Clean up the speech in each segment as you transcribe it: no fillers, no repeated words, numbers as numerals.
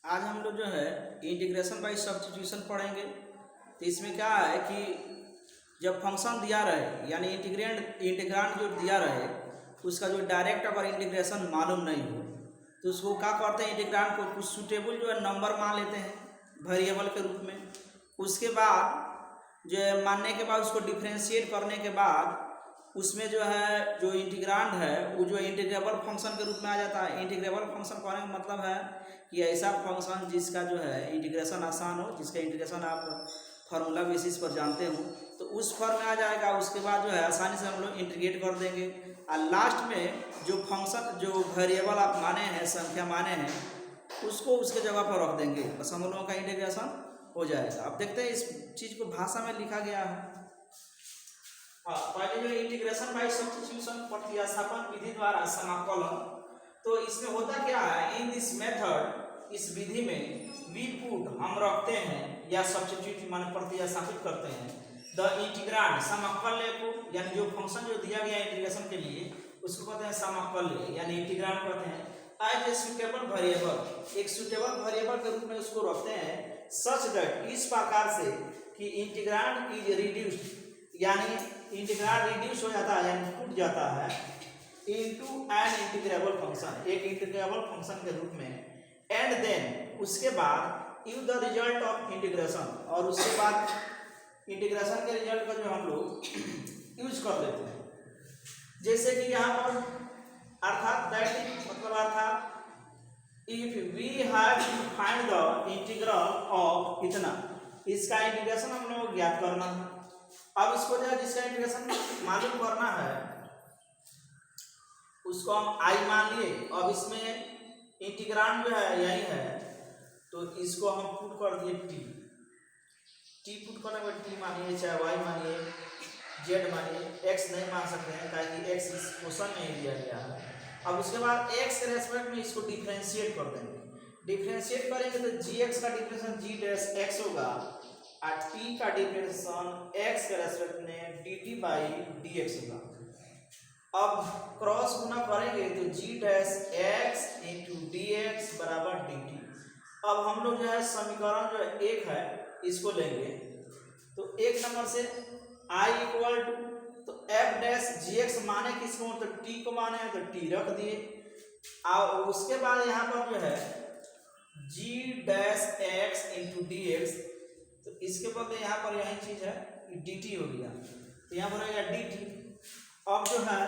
आज हम लोग जो है इंटीग्रेशन बाय सब्स्टिट्यूशन पढ़ेंगे। तो इसमें क्या है कि जब फंक्शन दिया रहे यानी इंटीग्रांड जो दिया रहे उसका जो डायरेक्ट अगर इंटीग्रेशन मालूम नहीं हो तो उसको क्या करते हैं, इंटीग्रांड को कुछ सूटेबल जो है नंबर मान लेते हैं वेरिएबल के रूप में। उसके बाद जो है मानने के बाद उसको डिफ्रेंशिएट करने के बाद उसमें जो है जो इंटीग्रांड है वो जो इंटीग्रेबल फंक्शन के रूप में आ जाता है। इंटीग्रेबल फंक्शन कहने का मतलब है कि ऐसा फंक्शन जिसका जो है इंटीग्रेशन आसान हो, जिसका इंटीग्रेशन आप फार्मूला बेसिस पर जानते हो, तो उस फॉर्म में आ जाएगा। उसके बाद जो है आसानी से हम लोग इंटीग्रेट कर देंगे और लास्ट में जो फंक्शन जो वेरिएबल आप माने हैं, संख्या माने हैं, उसको उसके जगह पर रख देंगे, बस हम लोगों का इंटीग्रेशन हो जाएगा। अब देखते हैं इस चीज़ को भाषा में लिखा गया है। पहले जो इंटीग्रेशन बाय सब्स्टिट्यूशन प्रतिस्थापन विधि द्वारा समाकलन, तो इसमें होता क्या है, इन दिस मेथड, इस विधि में वी पुट हम रखते हैं या सब्स्टिट्यूट माने प्रतिस्थापित करते हैं द इंटीग्रांड समाकल्य को, यानी जो फंक्शन जो दिया गया इंटीग्रेशन के लिए उसको कहते हैं समाकल्य यानी इंटीग्रांड कहते हैं। एज ए सुटेबल वेरिएबल, एक सुटेबल वेरिएबल के रूप में उसको रखते हैं सच दैट, इस प्रकार से कि इंटीग्रांड इज रिड्यूस्ड, यानी इंटीग्रांड रिड्यूस हो जाता है यानी टूट जाता है इनटू एन इंटीग्रेबल फंक्शन, एक इंटीग्रेबल फंक्शन के रूप में। एंड देन उसके बाद you the result of integration, और उसके बाद इंटीग्रेशन के रिजल्ट का जो हम लोग यूज कर लेते हैं। जैसे कि यहाँ पर अर्थात दैट मतलब अर्थात if we have to find the integral of इतना, इसका इंटीग्रेशन हम लोग ज्ञात करना है। अब इसको जो है जिसका इंटीग्रेशन मालूम करना है उसको हम आई मान लिए। अब इसमें इंटीग्रांड जो है यही है, तो इसको हम पुट कर दिए टी पुट करने में टी मानिए, चाहे वाई मानिए, जेड मानिए, एक्स नहीं मान सकते हैं ताकि एक्स इस क्वेश्चन में ही दिया गया है। अब उसके बाद एक्स के रेस्पेक्ट में इसको डिफ्रेंशिएट कर देंगे। डिफ्रेंशिएट करेंगे तो जी एक्स का डिफ्रेंशिएशन जी डैश एक्स होगा और टी का डिफ्रेंशिएशन एक्स के रेस्पेक्ट में d t by d x होगा। अब क्रॉस गुना करेंगे तो g dash x into d x बराबर डी टी। अब हम लोग जो है समीकरण जो है एक है इसको लेंगे, तो एक नंबर से आई इक्वल टू, तो एफ डैश जी एक्स माने किसको, तो टी को माने तो टी रख दिए। और उसके बाद यहाँ पर जो है g dash x into d x, तो इसके बदले यहाँ पर यही चीज है डी टी हो गया, तो यहाँ पर रहेगा डी टी। अब जो है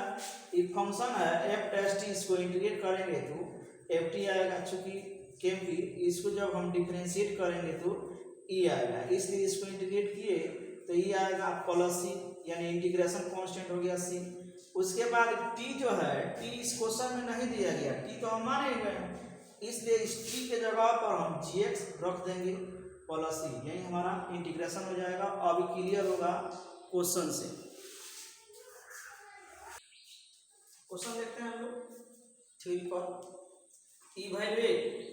ये फंक्शन है एफ डैश टी, इसको इंटीग्रेट करेंगे तो एफ टी आएगा, चूंकि क्योंकि इसको जब हम डिफ्रेंशिएट करेंगे तो ई आएगा, इसलिए इसको इंटीग्रेट किए तो ई आएगा प्लस सी, यानी इंटीग्रेशन कांस्टेंट हो गया सी। उसके बाद टी जो है, टी इस क्वेश्चन में नहीं दिया गया, टी तो हम माने ही गए, इसलिए इस टी के जगह पर हम जी एक्स रख देंगे प्लस सी, यही हमारा इंटीग्रेशन हो जाएगा। अब क्लियर होगा क्वेश्चन से। क्वेश्चन देखते हैं हम लोग थ्योरी पर। Evaluate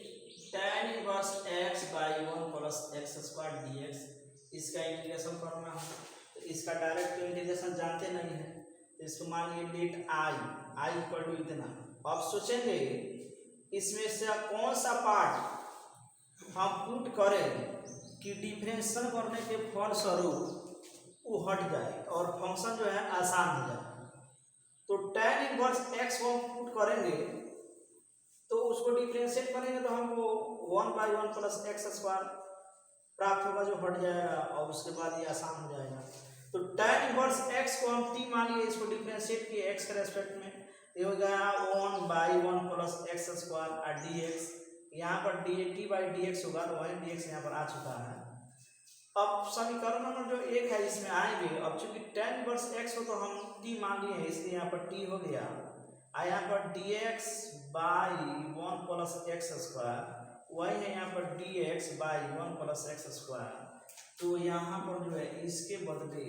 tan inverse x by 1 plus x square D x, इसका इंटीग्रेशन करना है। तो इसका डायरेक्ट इंटीग्रेशन जानते नहीं है, तो इसको मान लीजिए लेट आई इक्वल टू इतना। अब सोचेंगे इसमें से कौन सा पार्ट हम पुट करें कि डिफरेंशिएशन करने के फलस्वरूप वो हट जाए और फंक्शन जो है आसान हो जाए। तो tan इनवर्स x को हम पुट करेंगे तो उसको डिफरेंशिएट करेंगे तो हमको 1 बाई 1 प्लस एक्स स्क्वायर प्राप्त होगा जो हट जाएगा, और उसके बाद ये आसान हो जाएगा। तो tan इनवर्स x को हम t मान लिए, इसको डिफरेंशिएट किए x के रेस्पेक्ट में, ये हो गया 1 बाई 1 प्लस एक्स स्क्वायर और dx, यहाँ पर dt बाई dx होगा, तो वही dx यहाँ पर आ चुका है। अब समीकरण नंबर जो एक है इसमें आएंगे। अब चूंकि tan इनवर्स x हो तो हम t मान लिए हैं, इसलिए यहाँ पर t हो गया, यहाँ पर dx by 1 plus x square, वही है यहाँ पर dx by 1 plus x square, तो यहाँ पर जो है इसके बदले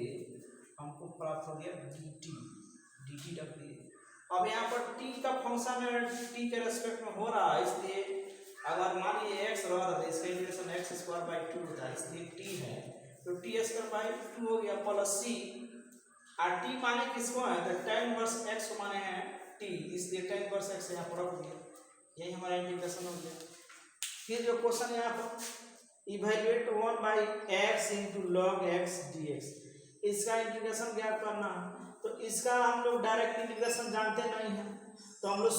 हमको प्राप्त हो गया dt रख दिए। अब यहाँ पर t का फंक्शन है, t के रेस्पेक्ट में हो रहा है, इसलिए अगर मान लीजिए x रहा था इसका इंटीग्रेशन एक्स स्क्वायर बाई 2 होता है, इसलिए t है तो टी स्क्वायर बाई 2 हो गया प्लस c, और t माने किसको है, तो tan इनवर्स x को माने हैं टी, इसलिए tan इनवर्स x यहाँ पर रख दिया, यही हमारा इंटीग्रेशन हो गया। फिर जो क्वेश्चन है यहाँ पर evaluate 1/x into log x dx, इसका इंटीग्रेशन ज्ञात करना। तो इसका हम लोग डायरेक्ट इंटीग्रेशन जानते नहीं हैं, तो हम लोग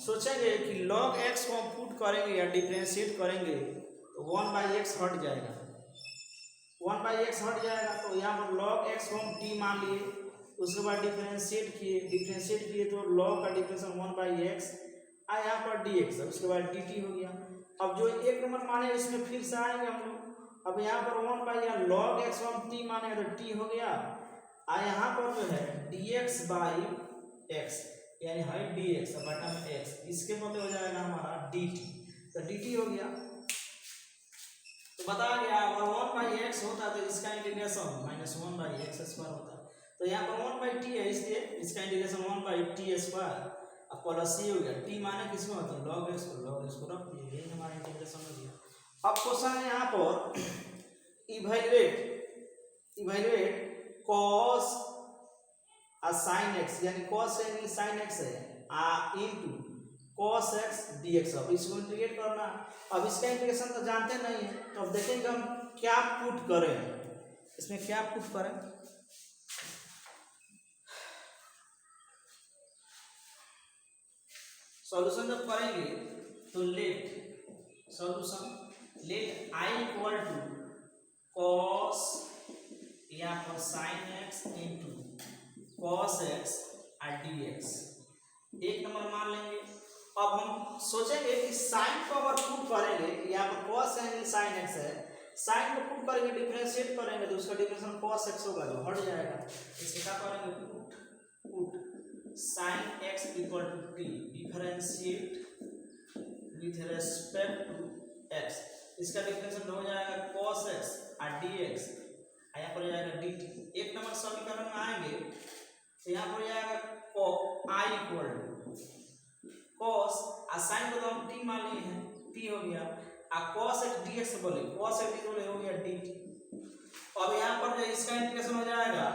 सोचेंगे कि log x को हम पुट करेंगे या डिफरेंशिएट करेंगे तो 1/x हट जाएगा, 1/x हट जाएगा। तो यहाँ पर log x को हम t मान लिए, उसके बाद डिफरेंशिएट किए तो log का डिफरेंशिएशन 1/x यहाँ पर dx, उसके बाद dt हो गया। अब जो एक नंबर माने इसमें फिर से आएंगे हम लोग। अब यहाँ पर 1 log x को हम t माने तो t हो गया, यहाँ पर जो है dx/x यानी है dx बटा में x, इसके बदले हो जाएगा हमारा dt, तो dt हो गया। तो बता गया अगर 1/x होता तो इसका इंटीग्रेशन -1/x² होता। तो यहाँ पर 1/t है, इसलिए इसका इंटीग्रेशन 1/t² अब प्लस c हो गया। t माने किसमें होता है log x को रख दिए, यही हमारा इंटीग्रेशन हो गया। अब क्वेश्चन है यहाँ पर इवेल्युएट cos sin x, यानी cos sin x है into cos x dx। अब इसको इंटीग्रेट करना। अब इसका इंटीग्रेशन तो जानते नहीं है, तो अब देखेंगे हम क्या पुट करें, इसमें क्या पुट करें। सॉल्यूशन जब करेंगे तो let I equal to cos या पर sin x into cos x dx, एक नंबर मान लेंगे। अब हम सोचेंगे कि साइन को अगर पुट करेंगे, यहाँ पर cos sin x है, साइन को पुट करेंगे डिफरेंशिएट करेंगे तो उसका डिफरेंशिएशन cos x होगा जो हट जाएगा। इसके क्या करेंगे put sin x equal to t differentiate with respect to x, इसका डिफरेंशिएशन हो जाएगा cos x dx, यहाँ पर हो जाएगा dt। एक नंबर समीकरण में आएंगे तो यहाँ पर हो जाएगा I equal to cos sine को तो हम t मान लिए हैं, t हो गया, cos x dx बोले हो गया dt। अब यहाँ पर जो इसका इंटीग्रेशन हो जाएगा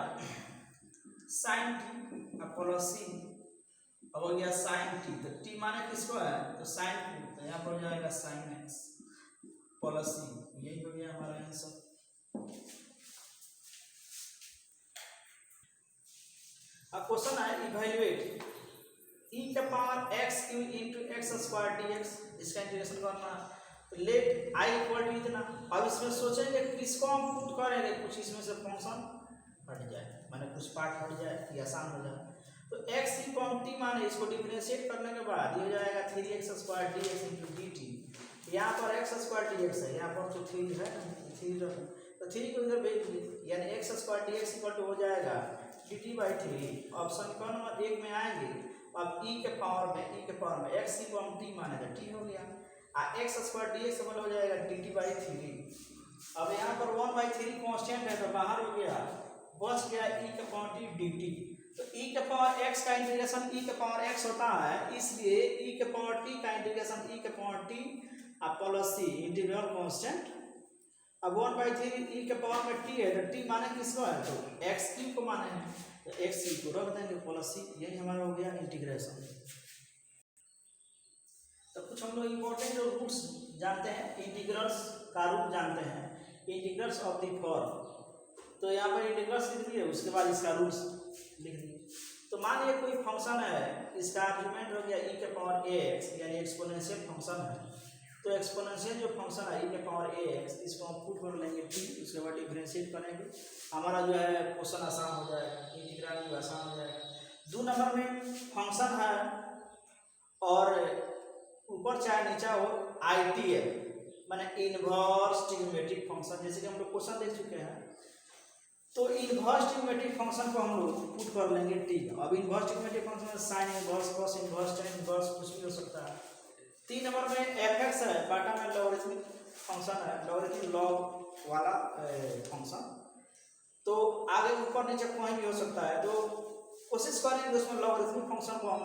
sin t प्लस c, अब हो गया sin t, तो t माने किसको है तो sin t, तो यहाँ पर हो जाएगा sin x प्लस c, यही हो गया हमारा आंसर। अब क्वेश्चन है इवेल्युएट e के power x cube into x² dx, इसका इंटीग्रेशन करना। तो लेट I इक्वल टू इतना। अब इसमें सोचेंगे किसको हम पुट करेंगे, कुछ इसमें से फंक्शन हट जाए, माने कुछ पार्ट हट जाए कि आसान हो जाए। तो x की फॉर्म t माने इसको डिफरेंशिएट करने के बाद ये हो जाएगा 3x² dx इंटू dt। यहाँ पर x² dx है, यहाँ पर तो 3 है, 3 रखो तो 3 को इधर भेज दिए, यानी x² dx इक्वल टू हो जाएगा dt/3। ऑप्शन नंबर 1 में आएंगे। अब e के पावर में x की फॉर्म t माने तो t हो गया, x² dx इक्वल हो जाएगा dt/3। अब यहाँ पर 1/3 कांस्टेंट है तो बाहर हो गया, बच गया e के पावर t dt। तो e के पावर x का इंटीग्रेशन e के पावर x होता है, इसलिए e के पावर t का इंटीग्रेशन e के power t plus c integral constant. अब 1/3 e के पावर में t है तो t माने किसको है तो x³ को माने हैं, तो x³ को रख देंगे प्लस c, यही हमारा हो गया इंटीग्रेशन। तो कुछ हम लोग इंपॉर्टेंट जो रूट्स जानते हैं, इंटीग्रल्स का रूट जानते हैं, इंटीग्रल्स ऑफ द फॉर्म। तो यहाँ पर इंटीग्रल्स लिख दिए, उसके बाद इसका रूट्स लिख दिए। तो मान लिया कोई फंक्शन है, इसका आर्गुमेंट हो गया e के पावर ax, यानी एक्सपोनेंशियल फंक्शन है। तो एक्सपोनेंशियल जो फंक्शन है e के पावर ax, इसको हम पुट कर लेंगे t, उसके बाद डिफरेंशिएट करेंगे, हमारा जो है क्वेश्चन आसान हो जाएगा, इंटीग्रल भी आसान हो जाएगा। 2 नंबर में फंक्शन है और ऊपर चाहे नीचा हो ITF माने इनवर्स ट्रिग्नोमेट्रिक फंक्शन, जैसे कि हम लोग क्वेश्चन देख चुके हैं। तो इनवर्स ट्रिग्नोमेट्रिक फंक्शन को हम लोग पुट कर लेंगे t। अब इनवर्स ट्रिग्नोमेट्रिक फंक्शन में sine inverse, cos inverse, tan inverse कुछ भी हो सकता है। 3 नंबर में fx है, बाटा में लॉगरिथमिक फंक्शन है, लॉगरिथमिक लॉग वाला फंक्शन। तो आगे ऊपर नीचे कोई भी हो सकता है, तो कोशिश करेंगे उसमें लॉगरिथमिक फंक्शन को हम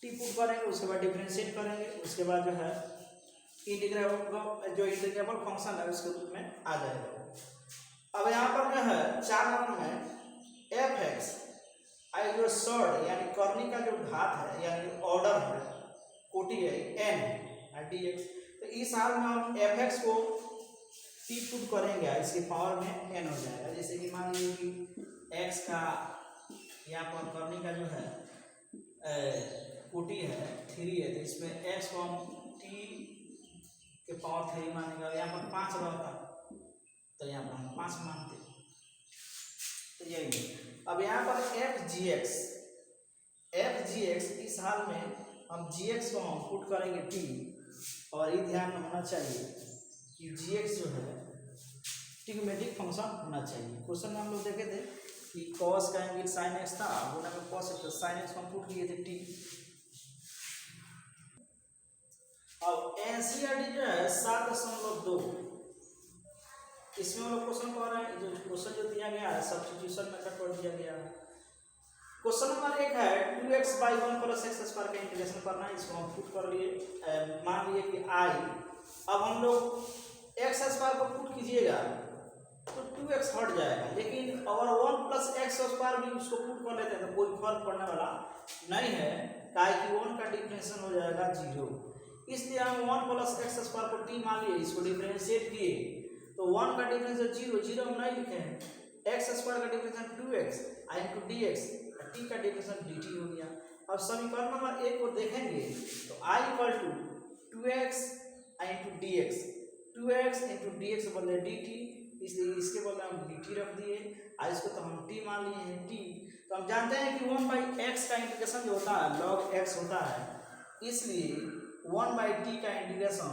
t पुट करेंगे, उसके बाद डिफरेंशिएट करेंगे, उसके बाद जो है इंटीग्रेबल फंक्शन है उसके रूप में आ जाएगा। अब यहाँ पर जो है 4 नंबर में fx जो शॉर्ट यानी करनी का जो घात है, यानी ऑर्डर है, कोटि है n, और dx। तो इस हाल में हम fx को t पुट करेंगे, इसके पावर में n हो जाएगा। जैसे कि मान लीजिए कि x का यहाँ पर करने का जो है कोटि है 3 है, तो इसमें x को हम t के पावर 3 मानेगा। यहाँ पर 5 रहता तो यहाँ पर हम 5 मानते। तो यही अब यहाँ पर एफ जी एक्स इस हाल में हम gx को हम पुट करेंगे t, और ये ध्यान में होना चाहिए कि gx जो है ट्रिग्नोमेट्रिक फंक्शन होना चाहिए। क्वेश्चन में हम लोग देखे थे कि cos का एंगल sin x था, गुना में cos x sin x को हम पुट किए थे t। अब एनसीईआरटी जो है 7.2 इसमें हम लोग क्वेश्चन कह रहे हैं, जो क्वेश्चन जो दिया गया है सब्स्टिट्यूशन मेथड कर दिया गया है। क्वेश्चन नंबर 1 है 2x by 1 plus x square का इंटीग्रेशन करना है। इसको हम पुट कर लिए, मान लिए कि i। अब हम लोग एक्स स्क्वायर को पुट कीजिएगा तो 2x हट जाएगा, लेकिन अगर 1 प्लस एक्स स्क्वायर भी उसको पुट कर लेते हैं तो कोई फर्क पड़ने वाला नहीं है, काहे कि 1 का डिफरेंशिएशन हो जाएगा 0। इसलिए हम 1 प्लस एक्स स्क्वायर को t मान लिए, इसको डिफरेंशिएट किए तो 1 का डिफरेंशिएशन 0 हम नहीं लिखे हैं, एक्स स्क्वायर का differentiation 2x into dx, t का डिफरेंशिएशन dt हो गया। अब समीकरण नंबर 1 को देखेंगे तो i equal to 2x into dx, 2x into dx बदले dt, इसलिए इसके बदले हम dt रख दिए, और इसको तो हम t मान लिए हैं t। तो हम जानते हैं कि 1/x का इंटीग्रेशन जो होता है log x होता है, इसलिए 1/t का इंटीग्रेशन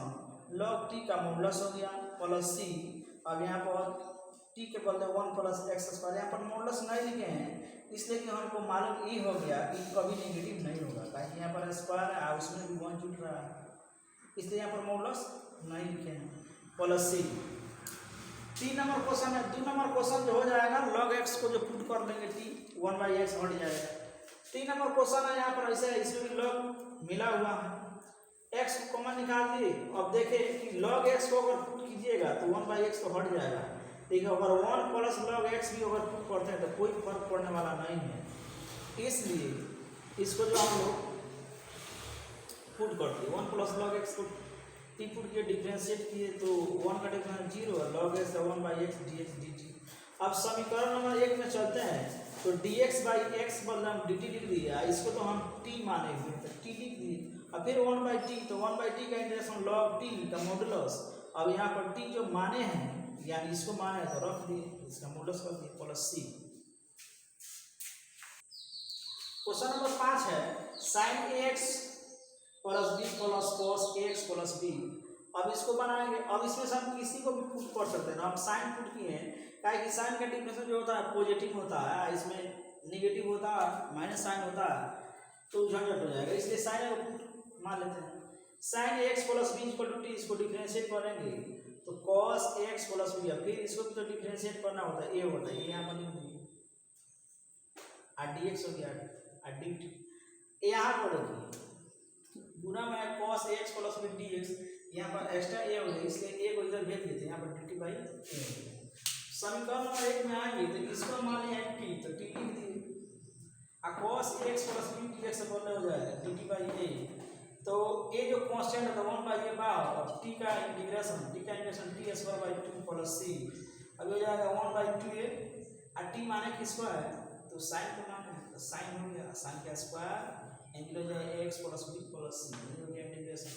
log t का मॉडुलस हो गया प्लस c। अब यहाँ पर t के बदले 1 प्लस एक्स स्क्वायर, यहाँ पर मॉडुलस नहीं लिखे हैं इसलिए कि हमको मालूम ये हो गया कि कभी नेगेटिव नहीं होगा, ताकि यहाँ पर स्क्वायर है उसमें भी 1 जुड़ रहा है, इसलिए यहाँ पर मॉडुलस नहीं लिखे हैं प्लस c। 3 नंबर क्वेश्चन है, 2 नंबर क्वेश्चन जो हो जाएगा log x को जो पुट कर देंगे t 1/x हट जाएगा। 3 नंबर क्वेश्चन है, यहाँ पर ऐसा है, इसमें भी log मिला हुआ है, x को कॉमन निकाल दिए। अब देखें कि log x को अगर पुट कीजिएगा तो 1/x तो हट जाएगा, लेकिन अगर 1 प्लस log x भी अगर पुट करते हैं तो कोई फर्क पड़ने वाला नहीं है, इसलिए इसको जो हम लोग पुट करते हैं 1 प्लस log x को t पुट किए, डिफरेंशिएट किए तो 1 का डिफरेंस 0 है, log x 1/x dx dt। अब समीकरण नंबर 1 में चलते हैं तो dx/x बदले हम dt लिख दिया, इसको तो हम t मानेंगे तो t लिख दिए, और फिर 1/t, तो 1/t का इंटीग्रेशन log t का मॉडुलस। अब यहाँ पर t जो माने हैं यानी इसको माने तो रख दिए, इसका मॉडुलस कर दिए प्लस c। क्वेश्चन नंबर 5 है sin ax plus b plus cos ax plus b। अब इसको बनाएंगे, अब इसमें से हम किसी को भी पुट कर सकते हैं, हम साइन पुट किए हैं, काहे कि साइन का डिफरेंशिएशन जो होता है पॉजिटिव होता है, इसमें नेगेटिव होता है, माइनस साइन होता है, तो झंझट हो जाएगा, इसलिए साइन को पुट मान लेते हैं। sin ax plus b equal to t, इसको डिफरेंशिएट करेंगे तो cos ax प्लस b, फिर इसको भी तो डिफरेंशिएट करना होता है, a होता है, ये यहाँ पर लिख दिए, और dx हो गया और dt। यहाँ पर देखिए गुना में cos ax plus b dx, यहाँ पर एक्स्ट्रा a हो गया, इसलिए a को इधर भेज देते हैं, यहाँ पर dt/a। समीकरण नंबर 1 में आएंगे तो इसको मान लिया t, तो t लिख दिए, और cos ax plus b dx बदले हो जाएगा dt/a। तो a जो कांस्टेंट है तो 1/a बाहर, और t का इंटीग्रेशन t² प्लस c, अब हो जाएगा 1/2a, और t माने किसको है तो साइन को माने, तो साइन हो गया, साइन का स्क्वायर एंगल हो जाएगा ax plus b plus c, ये हो गया इंटीग्रेशन।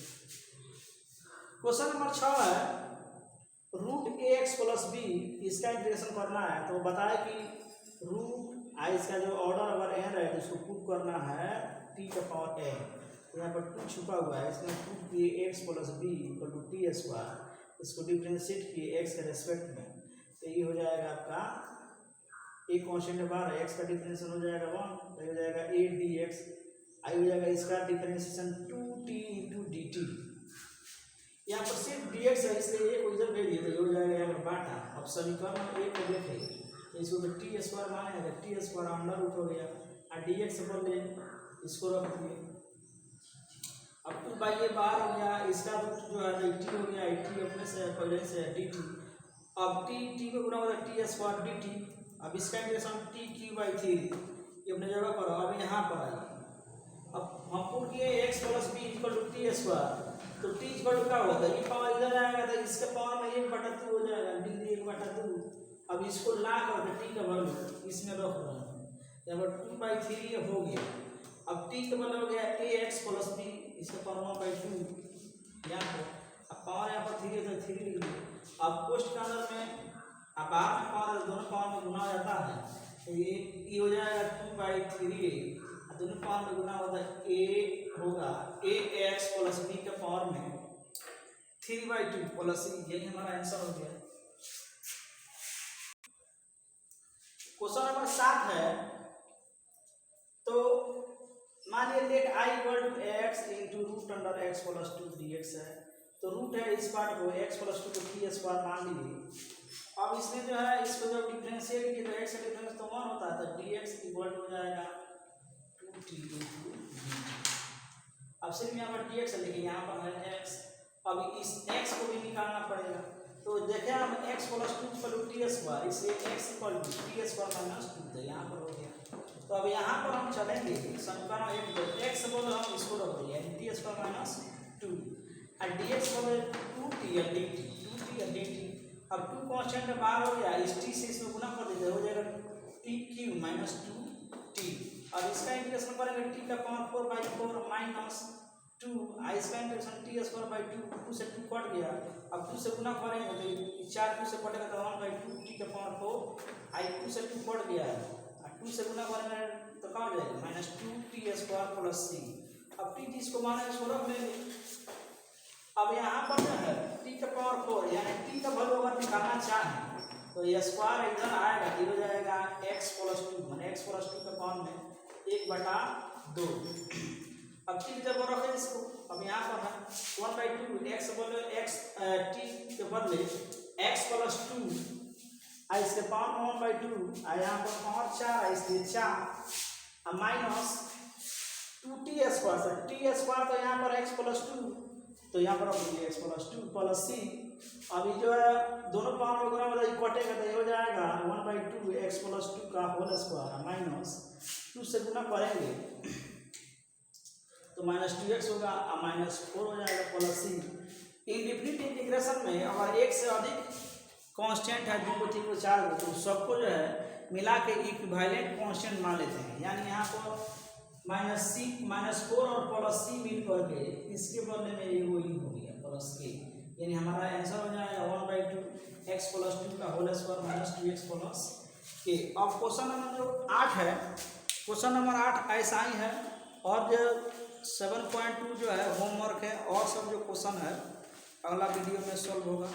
क्वेश्चन नंबर 6 है रूट ax प्लस b, इसका इंटीग्रेशन करना है। तो बताए कि रूट आई इसका जो ऑर्डर अगर n है तो इसको पुट करना है t का पावर n, तो यहाँ पर 2 छुपा हुआ है, इसमें पुट किए x plus b equal to t², इसको डिफरेंशिएट किए x के रेस्पेक्ट में, तो ये हो जाएगा आपका एक कांस्टेंट बार x का डिफरेंशिएशन हो जाएगा 1, तो हो जाएगा a dx, आई हो जाएगा इसका डिफरेंशिएशन 2t इंटू dt। यहाँ पर सिर्फ dx है इसलिए a को इधर भेज दिए, तो हो जाएगा यहाँ पर बाटा। अब समीकरण 1 को देखें तो इसको तो t² माने तो t² अंडर रूट हो गया, और dx बदले इसको रख दिए, अब 2/a बाहर हो गया, इसका रूट जो है t हो गया, t अपने से पहले से dt। अब t को गुना होगा t² dt, अब इसका इंटीग्रेशन t³ ये अपने जगह पर, अब यहाँ पर आइए, अब हम पुट किए x plus b equal to t², तो टी इक्वल टू क्या होता है, ये पावर इधर आएगा तो इसके पावर में 1/2 हो जाएगा, डिग्री 1/2। अब इसको ला करके टी का वैल्यू इसमें रख रहा हूँ, यहाँ पर 2/3 हो गया। अब टी का वैल्यू हो गया ax प्लस b, इसका पावर 1/2 यहाँ पर, अब पावर यहाँ पर 3 है तो 3 लिख लो। अब कोष्ट के अंदर में अब बाहर में पावर दोनों पावर में गुना हो जाता है, तो ये हो जाएगा 2/3, दोनों पावर में गुना होता है, a होगा ax प्लस b के पावर में 3/2 प्लस c, यही हमारा आंसर हो गया। क्वेश्चन नंबर 7 है, तो मान लिया let i equal to x into root under x plus 2 dx है, तो रूट है इस पार्ट को x प्लस 2 को t स्क्वायर मान लीजिए। अब इसमें जो है इसको जब डिफरेंशिएट किए तो x का डिफरेंस तो 1 होता है, तो dx इक्वल टू हो जाएगा 2t इंटू dt। अब सिर्फ यहाँ पर dx है लेकिन यहाँ पर है x, अब इस x को भी निकालना पड़ेगा। तो देखें हम x plus 2 equal to t square, इसलिए x equal to t square minus 2, तो यहाँ पर हो गया। तो अब यहाँ पर हम चलेंगे समीकरण 1 को x बोलो हम इसको रख देंगे टी स्क्वायर माइनस 2 और dx बोले 2t या dt, 2t या dt। अब 2 कांस्टेंट बाहर हो गया, इस t से इसमें गुना कर देते हो जाएगा t क्यूब माइनस 2t। अब इसका इंटीग्रेशन करेंगे t का पावर 4/4 माइनस 2, इसका इंटीग्रेशन t स्क्वायर बाई 2 से 2 कट गया। अब 2 से गुना करेंगे तो 4 2 से कटेगा तो 1/2 t का पावर 4, 2 से 2 कट गया है, 2 से गुना करेंगे तो क्या हो जाएगा minus 2t square plus c। अब t जिसको माने इसको रख लेंगे। अब यहाँ पर जो है t का पावर 4 यानी t का वैल्यू अगर निकालना चाहें तो ये स्क्वायर इधर आएगा, ये हो जाएगा x प्लस 2 माने x प्लस 2 का पावर में 1/2। अब t जब रखें इसको, अब यहाँ पर है 1/2 x बोले x t के बदले x प्लस 2 इसके पावर 1/2 यहाँ पर पावर 4 है इसलिए 4 minus 2t square, t square तो यहाँ पर x प्लस 2, तो यहाँ पर रख लीजिए x प्लस 2 प्लस c। अभी जो है दोनों पावर में गुना होता है कटेगा तो ये हो जाएगा 1/2 x प्लस 2 का होल स्क्वायर माइनस 2 से गुना करेंगे तो माइनस 2x होगा और माइनस 4 हो जाएगा प्लस c। इंडिफिनिट इंटीग्रेशन में अगर एक से अधिक कांस्टेंट है 2 3 4 तो सबको जो है मिला के इक्विवेलेंट कांस्टेंट मान लेते हैं, यानी यहाँ पर -4 और प्लस c मिल करके इसके बदले में ये वही हो गया प्लस k, यानी हमारा आंसर हो जाएगा 1/2 x प्लस 2 का whole square minus 2x plus k। अब क्वेश्चन नंबर जो 8 है, क्वेश्चन नंबर 8 ऐसा ही है, और जो 7.2 जो है होमवर्क है और सब जो क्वेश्चन है अगला वीडियो में सॉल्व होगा।